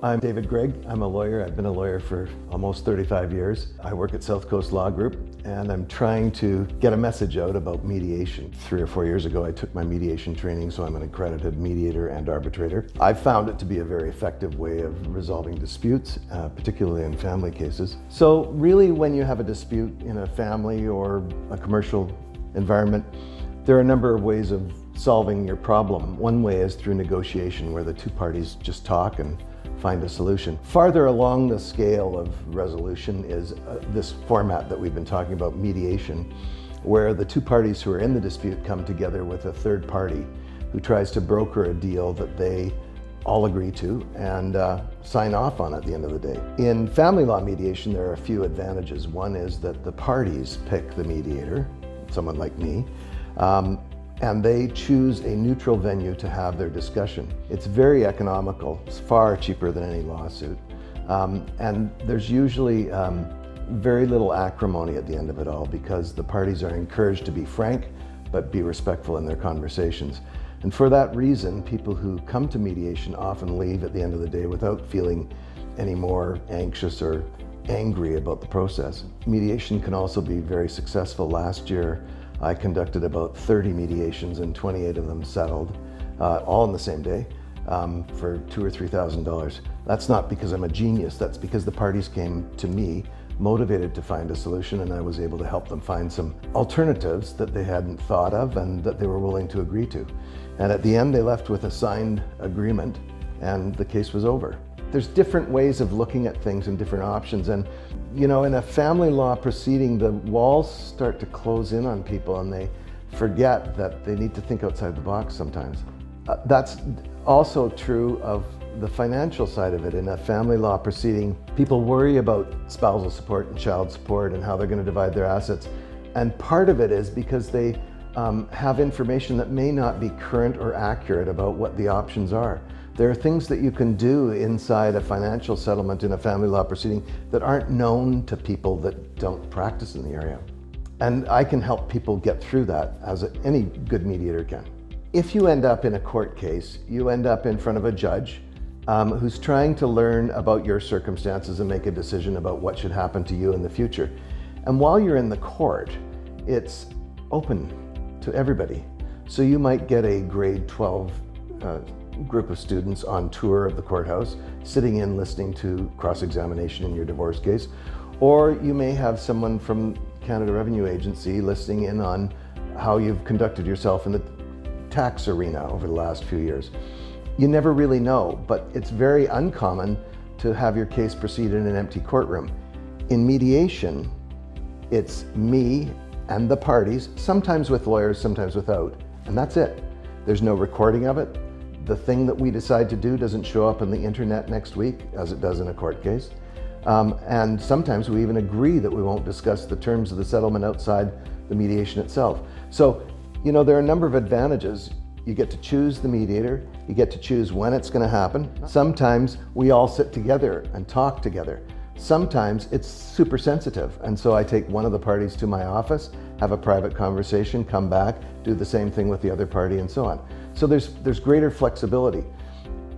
I'm David Greig. I'm a lawyer. I've been a lawyer for almost 35 years. I work at South Coast Law Group, and I'm trying to get a message out about mediation. 3 or 4 years ago, I took my mediation training, so I'm an accredited mediator and arbitrator. I've found it to be a very effective way of resolving disputes, particularly in family cases. So really, when you have a dispute in a family or a commercial environment, there are a number of ways of solving your problem. One way is through negotiation, where the two parties just talk and find a solution. Farther along the scale of resolution is this format that we've been talking about, mediation, where the two parties who are in the dispute come together with a third party who tries to broker a deal that they all agree to and sign off on at the end of the day. In family law mediation, there are a few advantages. One is that the parties pick the mediator, someone like me, and they choose a neutral venue to have their discussion. It's very economical. It's far cheaper than any lawsuit. And there's usually very little acrimony at the end of it all, because the parties are encouraged to be frank, but be respectful in their conversations. And for that reason, people who come to mediation often leave at the end of the day without feeling any more anxious or angry about the process. Mediation can also be very successful. Last year, I conducted about 30 mediations and 28 of them settled, all on the same day, for $2,000 or $3,000. That's not because I'm a genius, that's because the parties came to me motivated to find a solution, and I was able to help them find some alternatives that they hadn't thought of and that they were willing to agree to. And at the end, they left with a signed agreement, and the case was over. There's different ways of looking at things and different options. And you know, in a family law proceeding, the walls start to close in on people and they forget that they need to think outside the box sometimes. That's also true of the financial side of it. In a family law proceeding, people worry about spousal support and child support and how they're going to divide their assets. And part of it is because they have information that may not be current or accurate about what the options are. There are things that you can do inside a financial settlement in a family law proceeding that aren't known to people that don't practice in the area. And I can help people get through that, as any good mediator can. If you end up in a court case, you end up in front of a judge who's trying to learn about your circumstances and make a decision about what should happen to you in the future. And while you're in the court, it's open to everybody. So you might get a grade 12 group of students on tour of the courthouse, sitting in listening to cross-examination in your divorce case, or you may have someone from Canada Revenue Agency listening in on how you've conducted yourself in the tax arena over the last few years. You never really know, but it's very uncommon to have your case proceed in an empty courtroom. In mediation, it's me and the parties, sometimes with lawyers, sometimes without, and that's it. There's no recording of it. The thing that we decide to do doesn't show up on the internet next week, as it does in a court case. And sometimes we even agree that we won't discuss the terms of the settlement outside the mediation itself. So, you know, there are a number of advantages. You get to choose the mediator, you get to choose when it's going to happen. Sometimes we all sit together and talk together. Sometimes it's super sensitive, and so I take one of the parties to my office, have a private conversation, come back, do the same thing with the other party, and so on. So there's greater flexibility.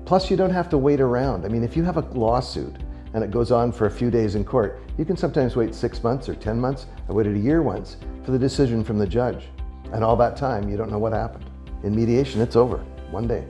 Plus, you don't have to wait around. I mean, if you have a lawsuit and it goes on for a few days in court, you can sometimes wait 6 months or 10 months. I waited a year once for the decision from the judge. And all that time, you don't know what happened. In mediation, it's over, one day.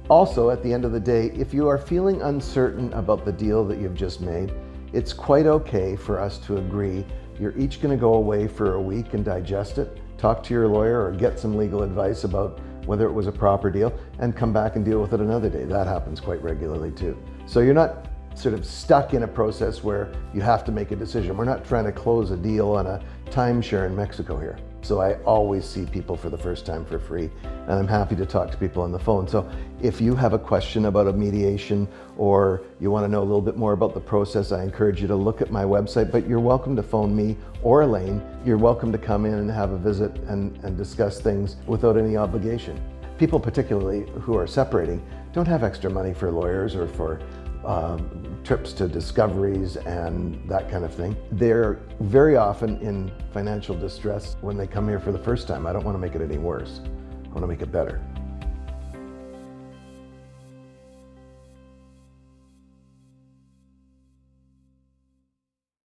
Also, at the end of the day, if you are feeling uncertain about the deal that you've just made, it's quite okay for us to agree. You're each going to go away for a week and digest it, talk to your lawyer or get some legal advice about whether it was a proper deal, and come back and deal with it another day. That happens quite regularly too. So you're not sort of stuck in a process where you have to make a decision. We're not trying to close a deal on a timeshare in Mexico here. So I always see people for the first time for free, and I'm happy to talk to people on the phone. So if you have a question about a mediation or you want to know a little bit more about the process, I encourage you to look at my website, but you're welcome to phone me or Elaine. You're welcome to come in and have a visit and discuss things without any obligation. People particularly who are separating don't have extra money for lawyers or for trips to discoveries and that kind of thing. They're very often in financial distress when they come here for the first time. I don't want to make it any worse. I want to make it better.